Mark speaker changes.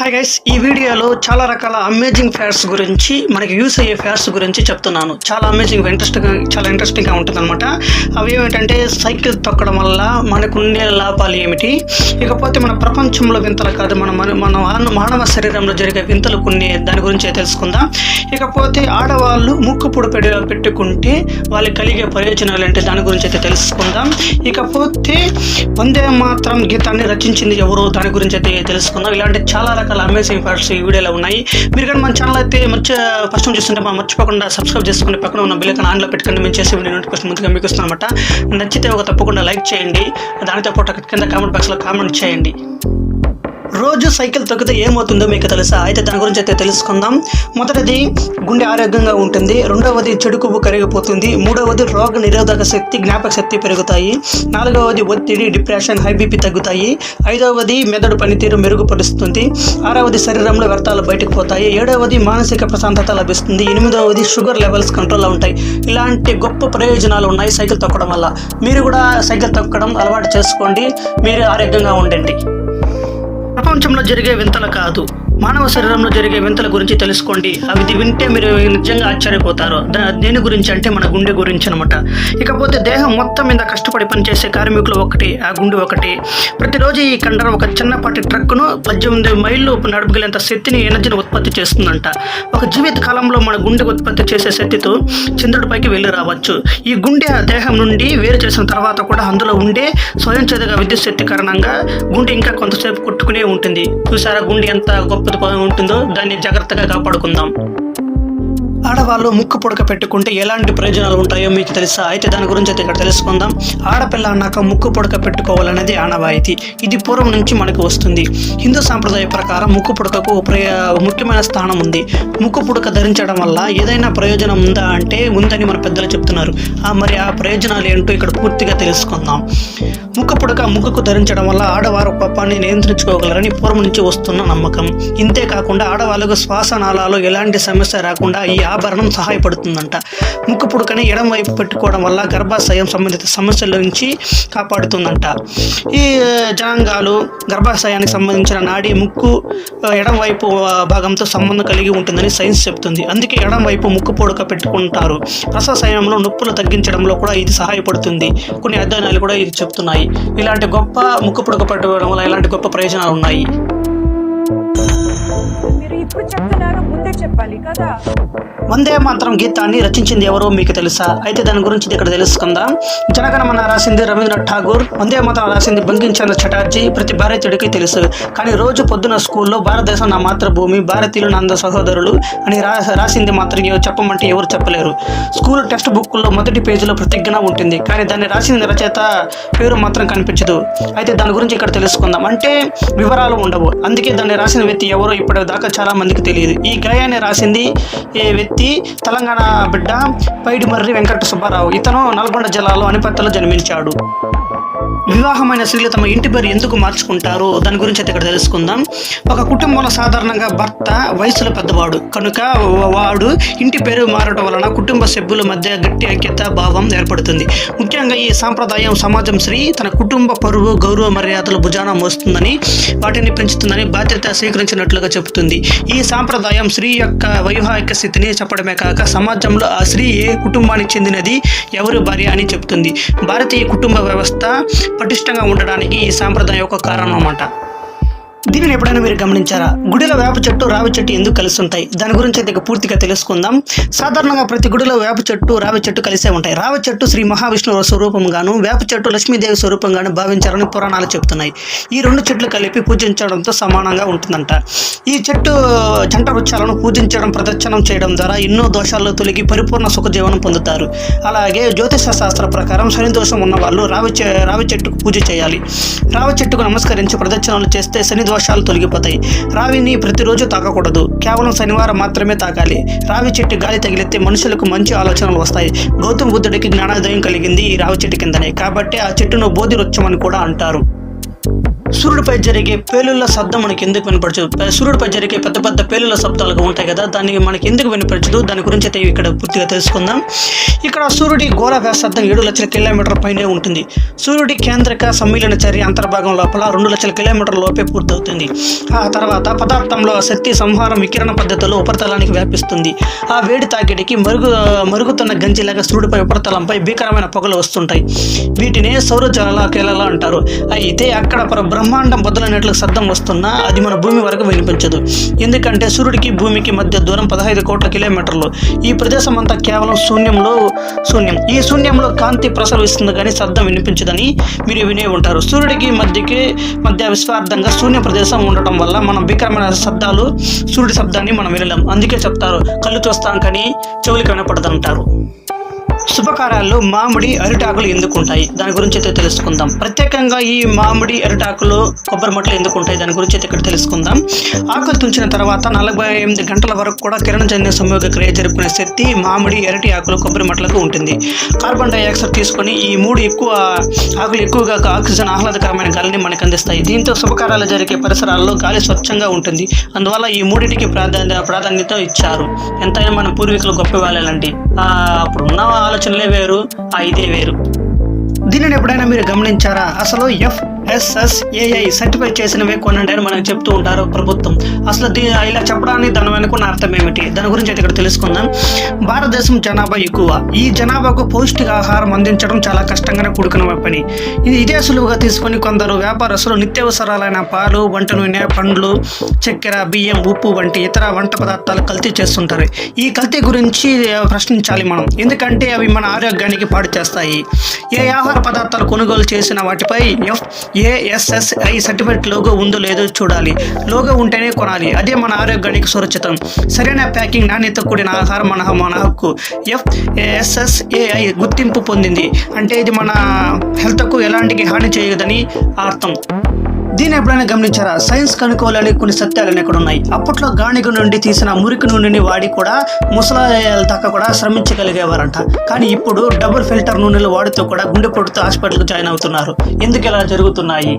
Speaker 1: Hi guys, ఈ వీడియోలో చాలా రకాల అమేజింగ్ ఫ్యాట్స్ గురించి మనకి యూస్ అయ్యే ఫ్యాట్స్ గురించి చెప్తున్నాను. చాలా అమేజింగ్ ఇంట్రెస్టింగ్గా ఉంటుంది అనమాట. అవి ఏమిటంటే సైకిల్ తొక్కడం వల్ల మనకు ఉండే లాభాలు ఏమిటి, ఇకపోతే మన ప్రపంచంలో వింతలు కాదు మన మానవ శరీరంలో జరిగే వింతలు కొన్ని దాని గురించి తెలుసుకుందాం. ఇకపోతే ఆడవాళ్ళు ముక్కుపుడు పెట్టుకుంటే వాళ్ళకి కలిగే ప్రయోజనాలు ఏంటి దాని గురించి అయితే తెలుసుకుందాం. ఇకపోతే వందే మాత్రం గీతాన్ని రచించింది ఎవరు దాని గురించి అయితే తెలుసుకుందాం. ఇలాంటి చాలా రకాల అమేజింగ్ ఫ్యాక్ట్స్ ఈ వీడియోలో ఉన్నాయి. మీరు కానీ మన ఛానల్ అయితే ఫస్ట్ టైం చూస్తుంటే మనం మర్చిపోకుండా సబ్స్క్రైబ్ చేసుకుని పక్కన ఉన్న బెల్ ఐకాన్ ఆన్లో పెట్టుకుని మేము చేసే నోటిఫికేషన్ ముందుగా మీకు ఇస్తాను అనమాట. నచ్చితే ఒక తప్పకుండా లైక్ చేయండి, దానితో పాటు కింద కామెంట్ బాక్స్లో కామెంట్ చేయండి. రోజు సైకిల్ తొక్కితే ఏమవుతుందో మీకు తెలుసా? అయితే దాని గురించి అయితే తెలుసుకుందాం. మొదటిది, గుండె ఆరోగ్యంగా ఉంటుంది. రెండవది, చెడు కొవ్వు కరిగిపోతుంది. మూడవది, రోగ నిరోధక శక్తి, జ్ఞాపక శక్తి పెరుగుతాయి. నాలుగవది, ఒత్తిడి, డిప్రెషన్, హై బీపీ తగ్గుతాయి. ఐదవది, మెదడు పనితీరు మెరుగుపరుస్తుంది. ఆరవది, శరీరంలో వ్యర్థాలు బయటకు పోతాయి. ఏడవది, మానసిక ప్రశాంతత లభిస్తుంది. ఎనిమిదవది, షుగర్ లెవెల్స్ కంట్రోల్లో ఉంటాయి. ఇలాంటి గొప్ప ప్రయోజనాలు ఉన్నాయి సైకిల్ తొక్కడం వల్ల. మీరు కూడా సైకిల్ తొక్కడం అలవాటు చేసుకోండి, మీరు ఆరోగ్యంగా ఉండండి. ప్రపంచంలో జరిగే వింతలు కాదు, మానవ శరీరంలో జరిగే వింతల గురించి తెలుసుకోండి. అవి వింటే మీరు నిజంగా ఆశ్చర్యపోతారు. దేని గురించి అంటే మన గుండె గురించి అనమాట. ఇకపోతే దేహం మొత్తం మీద కష్టపడి పనిచేసే కార్మికులు ఒకటి, ఆ గుండె ఒకటి. ప్రతిరోజు ఈ కండరం ఒక చిన్నపాటి ట్రక్కును 18 మైళ్ళు నడపగలేంత శక్తిని, ఎనర్జీని ఉత్పత్తి చేస్తుందంట. ఒక జీవిత కాలంలో మన గుండె ఉత్పత్తి చేసే శక్తితో చంద్రుడిపైకి వెళ్ళి రావచ్చు. ఈ గుండె దేహం నుండి వేరు చేసిన తర్వాత కూడా అందులో ఉండే స్వయంచేతగా విద్యుత్ శక్తి కారణంగా గుండె ఇంకా కొంతసేపు కొట్టుకునే ఉంటుంది. చూసారా గుండె ఎంత గొప్ప ఉంటుందో, దాన్ని జాగ్రత్తగా కాపాడుకుందాం. ఆడవాళ్ళు ముక్కు పుడక పెట్టుకుంటే ఎలాంటి ప్రయోజనాలు ఉంటాయో మీకు తెలుసా? అయితే దాని గురించి అయితే ఇక్కడ తెలుసుకుందాం. ఆడపిల్ల అన్నాక ముక్కు పుడక పెట్టుకోవాలనేది ఆనవాయితీ. ఇది పూర్వం నుంచి మనకు వస్తుంది. హిందూ సాంప్రదాయ ప్రకారం ముక్కు పుడకకు ముఖ్యమైన స్థానం ఉంది. ముక్కు పుడక ధరించడం వల్ల ఏదైనా ప్రయోజనం ఉందా అంటే ఉందని మన పెద్దలు చెప్తున్నారు. మరి ఆ ప్రయోజనాలు ఏంటో ఇక్కడ పూర్తిగా తెలుసుకుందాం. ముక్కు పుడక ముక్కుకు ధరించడం వల్ల ఆడవారు కోపాన్ని నియంత్రించుకోగలరని పూర్వం నుంచి వస్తున్న నమ్మకం. ఇంతేకాకుండా ఆడవాళ్ళకు శ్వాసనాళాలు ఎలాంటి సమస్య రాకుండా ఈ ఆభరణం సహాయపడుతుందంట. ముక్కు పుడకని ఎడం వైపు పెట్టుకోవడం వల్ల గర్భాశయం సంబంధిత సమస్యల నుంచి కాపాడుతుందంట. ఈ జనాంగాలు గర్భాశయానికి సంబంధించిన నాడి ముక్కు ఎడం వైపు భాగంతో సంబంధం కలిగి ఉంటుందని సైన్స్ చెప్తుంది. అందుకే ఎడం వైపు ముక్కు పుడక పెట్టుకుంటారు. ప్రసవ సమయంలో నొప్పులు తగ్గించడంలో కూడా ఇది సహాయపడుతుంది. కొన్ని అధ్యయనాలు కూడా ఇది చెప్తున్నాయి. ఇలాంటి గొప్ప ముక్కు పుడక పెట్టుకోవడం వల్ల ఇలాంటి గొప్ప ప్రయోజనాలు ఉన్నాయి.
Speaker 2: ఇప్పుడు చెప్తున్నారు, ముందే చెప్పాలి కదా.
Speaker 1: వందే మాత్రం గీతాన్ని రచించింది ఎవరో మీకు తెలుసా? అయితే దాని గురించి ఇక్కడ తెలుసుకుందాం. జనగణమన రాసింది రవీంద్రనాథ్ ఠాగూర్, వందే మాత్రం రాసింది బంకించంద్ర చటర్జీ. ప్రతి భారతీయుడికి తెలుసు. కానీ రోజు పొద్దున స్కూల్లో భారతదేశం నా మాతృభూమి, భారతీయులు నంద సహోదరులు అని రాసింది మాత్రం చెప్పమంటే ఎవరు చెప్పలేరు. స్కూల్ టెక్స్ట్ బుక్లో మొదటి పేజీలో ప్రతిజ్ఞ ఉంటుంది, కానీ దాన్ని రాసింది రచయిత పేరు మాత్రం కనిపించదు. అయితే దాని గురించి ఇక్కడ తెలుసుకుందాం. అంటే వివరాలు ఉండవు. అందుకే దాన్ని రాసిన వ్యక్తి ఎవరో ఇప్పటిదాకా చాలా మందికి తెలియదు. ఈ గేయాన్ని రాసింది వ్యక్తి తెలంగాణ బిడ్డ పైడిమర్రి వెంకట సుబ్బారావు. ఇతను నల్గొండ జిల్లాలో అనిపత్తలో జన్మించాడు. వివాహమైన స్త్రీలు తమ ఇంటి పేరు ఎందుకు మార్చుకుంటారు దాని గురించి అయితే ఇక్కడ తెలుసుకుందాం. ఒక కుటుంబంలో సాధారణంగా భర్త వయసులో పెద్దవాడు కనుక వాడు ఇంటి పేరు మారడం వలన కుటుంబ సభ్యుల మధ్య గట్టి ఐక్యత భావం ఏర్పడుతుంది. ముఖ్యంగా ఈ సాంప్రదాయం సమాజం స్త్రీ తన కుటుంబ పరువు, గౌరవ మర్యాదలు భుజాన మోస్తుందని, వాటిని పెంచుతుందని బాధ్యత స్వీకరించినట్లుగా చెబుతుంది. ఈ సాంప్రదాయం స్త్రీ యొక్క వైవాహిక స్థితిని చెప్పడమే కాక సమాజంలో ఆ స్త్రీ ఏ కుటుంబానికి చెందినది, ఎవరు భార్య అని చెబుతుంది. భారతీయ కుటుంబ వ్యవస్థ పటిష్టంగా ఉండడానికి ఈ సాంప్రదాయం ఒక కారణం అన్నమాట. దీనిని ఎప్పుడైనా మీరు గమనించారా? గుడిలో వేప చెట్టు, రావి చెట్టు ఎందుకు కలిసి ఉంటాయి దాని గురించి అయితే పూర్తిగా తెలుసుకుందాం. సాధారణంగా ప్రతి గుడిలో వేప చెట్టు, రావి చెట్టు కలిసే ఉంటాయి. రావి చెట్టు శ్రీ మహావిష్ణువు స్వరూపంగాను, వేప చెట్టు లక్ష్మీదేవి స్వరూపంగాను భావించారని పురాణాలు చెప్తున్నాయి. ఈ రెండు చెట్లు కలిపి పూజించడంతో సమానంగా ఉంటుందంట. ఈ చెట్టు జంట వృక్షాలను పూజించడం, ప్రదక్షిణం చేయడం ద్వారా ఎన్నో దోషాల్లో తొలగి పరిపూర్ణ సుఖజీవనం పొందుతారు. అలాగే జ్యోతిష శాస్త్ర ప్రకారం శని దోషం ఉన్న వాళ్ళు రావి చెట్టుకు పూజ చేయాలి. రావి చెట్టుకు నమస్కరించి ప్రదక్షిణలు చేస్తే శని దోషాలు తొలగిపోతాయి. రావిని ప్రతిరోజు తాకకూడదు, కేవలం శనివారం మాత్రమే తాకాలి. రావి చెట్టు గాలి తగిలితే మనుషులకు మంచి ఆలోచనలు వస్తాయి. గౌతమ బుద్ధుడికి జ్ఞానోదయం కలిగింది ఈ రావి చెట్టు కిందనే, కాబట్టి ఆ చెట్టును బోధి వృక్షం అని కూడా అంటారు. సూర్యుడిపై జరిగే పేలుళ్ల శబ్దం మనకి ఎందుకు వినపరచదు? సూర్యుడిపై జరిగే పెద్ద పెద్ద పేలుళ్ల శబ్దాలుగా ఉంటాయి కదా, దాన్ని మనకి ఎందుకు వినపరచదు? దాని గురించి అయితే ఇక్కడ పూర్తిగా తెలుసుకుందాం. ఇక్కడ సూర్యుడి గోళ వ్యాసార్థం 7 లక్షల కిలోమీటర్ల పైనే ఉంటుంది. సూర్యుడి కేంద్రక సమ్మేళన చర్య అంతర్భాగం లోపల 2 లక్షల కిలోమీటర్ల లోపే పూర్తవుతుంది. ఆ తర్వాత పదార్థంలో శక్తి సంహారం వికిరణ పద్ధతిలో ఉపరితలానికి వ్యాపిస్తుంది. ఆ వేడి తాకిడికి మరుగుతున్న గంజిలాగా సూర్యుడిపై ఉపరితలంపై భీకరమైన పొగలు వస్తుంటాయి. వీటినే సౌరజ్వాలాకేళాలు అంటారు. అయితే అక్కడ బ్రహ్మాండం బదులైనట్లు శబ్దం వస్తున్నా అది మన భూమి వరకు వినిపించదు. ఎందుకంటే సూర్యుడికి భూమికి మధ్య దూరం 15 కోట్ల కిలోమీటర్లు. ఈ ప్రదేశం అంతా కేవలం శూన్యం. ఈ శూన్యంలో కాంతి ప్రసరిస్తుంది కానీ శబ్దం వినిపించదని మీరు వినే ఉంటారు. సూర్యుడికి మధ్య విశ్వార్థంగా శూన్య ప్రదేశం ఉండటం వల్ల మనం భీకరమైన శబ్దాలు, సూర్యుడి శబ్దాన్ని మనం వినలేం. అందుకే చెప్తారు కళ్ళు చూస్తాం కానీ చెవులకి వినపడదంటారు. శుభకార్యాల్లో మామిడి అరిటాకులు ఎందుకు ఉంటాయి? దాని గురించి అయితే తెలుసుకుందాం. ప్రత్యేకంగా ఈ మామిడి అరిటాకులు కొబ్బరి మట్టలు ఎందుకు ఉంటాయి? దాని గురించి అయితే ఇక్కడ తెలుసుకుందాం. ఆకులు తుంచిన తర్వాత 48 గంటల వరకు కూడా కిరణజన్య సంయోగ క్రియ జరుపుకునే శక్తి మామిడి, అరటి ఆకులు, కొబ్బరి మట్టలకు ఉంటుంది. కార్బన్ డైఆక్సైడ్ తీసుకొని ఈ ఆకులు ఎక్కువగా ఆక్సిజన్, ఆహ్లాదకరమైన గాలిని మనకు అందిస్తాయి. దీంతో శుభకార్యాలు జరిగే పరిసరాల్లో గాలి స్వచ్ఛంగా ఉంటుంది. అందువల్ల ఈ మూడింటికి ప్రాధాన్యత ఇచ్చారు. ఎంతైనా మన పూర్వీకులు గొప్ప వాళ్ళండి. అప్పుడున్న ఆలోచనలే వేరు, ఇదే వేరు. దీనిని ఎప్పుడైనా మీరు గమనించారా? అసలు FSSAI సర్టిఫై చేసినవే కొనండి అని మనకు చెప్తూ ఉంటారు ప్రభుత్వం. అసలు ఇలా చెప్పడానికి దాని వెనుకున్న అర్థం ఏమిటి? దాని గురించి అయితే ఇక్కడ తెలుసుకుందాం. భారతదేశం జనాభా ఎక్కువ. ఈ జనాభాకు పౌష్టికాహారం అందించడం చాలా కష్టంగానే కూడుకున్న పని. ఇదే సులువుగా తీసుకొని కొందరు వ్యాపారస్తులు నిత్యావసరాలైన పాలు, వంట నూనె, పండ్లు, చక్కెర, బియ్యం, ఉప్పు వంటి ఇతర వంట పదార్థాలు కల్తీ చేస్తుంటారు. ఈ కల్తీ గురించి ప్రశ్నించాలి మనం, ఎందుకంటే అవి మన ఆరోగ్యానికి పాడు చేస్తాయి. ఏ ఆహార పదార్థాలు కొనుగోలు చేసిన వాటిపై FSSAI సర్టిఫికేట్ లోగో ఉందో లేదో చూడాలి. లోగో ఉంటేనే కొనాలి. అదే మన ఆరోగ్యానికి సురక్షితం. సరైన ప్యాకింగ్, నాణ్యత కూడిన ఆహారం మన హక్కు. FSSAI గుర్తింపు పొందింది అంటే ఇది మన హెల్త్కు ఎలాంటి హాని చేయదని అర్థం. దీన్ని ఎప్పుడైనా గమనించారా? సైన్స్ కనుక్కోవాలని కొన్ని సత్యాలు ఎక్కడ ఉన్నాయి. అప్పట్లో గాణిగ నుండి తీసిన మురికి నూనెని వాడి కూడా ముసలాయల దాకా కూడా శ్రమించగలిగేవారంట. కానీ ఇప్పుడు డబుల్ ఫిల్టర్ నూనెలు వాడుతూ కూడా గుండెపోటుతో హాస్పిటల్కి జాయిన్ అవుతున్నారు. ఎందుకు ఇలా జరుగుతున్నాయి?